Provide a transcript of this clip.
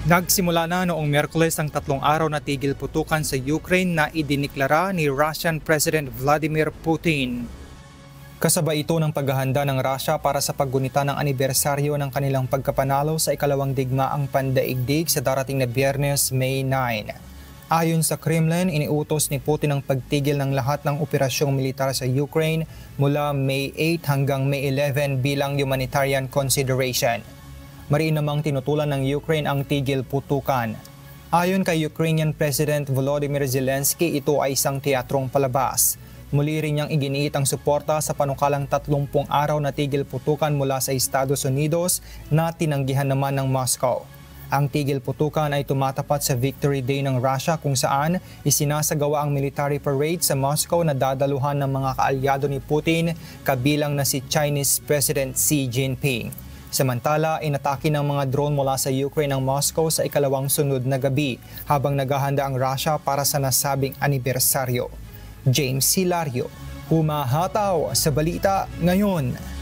Nagsimula na noong Miyerkules ang 3 araw na tigil putukan sa Ukraine na idiniklara ni Russian President Vladimir Putin. Kasabay ito ng paghahanda ng Russia para sa paggunita ng anibersaryo ng kanilang pagkapanalo sa ikalawang digmaang pandaigdig sa darating na Biyernes, May 9. Ayon sa Kremlin, iniutos ni Putin ang pagtigil ng lahat ng operasyong militar sa Ukraine mula May 8 hanggang May 11 bilang humanitarian consideration. Mariin namang tinutulan ng Ukraine ang tigil putukan. Ayon kay Ukrainian President Volodymyr Zelensky, ito ay isang teatrong palabas. Muli rin niyang iginiit ang suporta sa panukalang 30 araw na tigil putukan mula sa Estados Unidos na tinanggihan naman ng Moscow. Ang tigil putukan ay tumatapat sa Victory Day ng Russia kung saan isinasagawa ang military parade sa Moscow na dadaluhan ng mga kaalyado ni Putin, kabilang na si Chinese President Xi Jinping. Samantala, inatake ng mga drone mula sa Ukraine ang Moscow sa ikalawang sunod na gabi habang naghahanda ang Russia para sa nasabing anibersaryo. James Hilario, humahataw sa Balita Ngayon.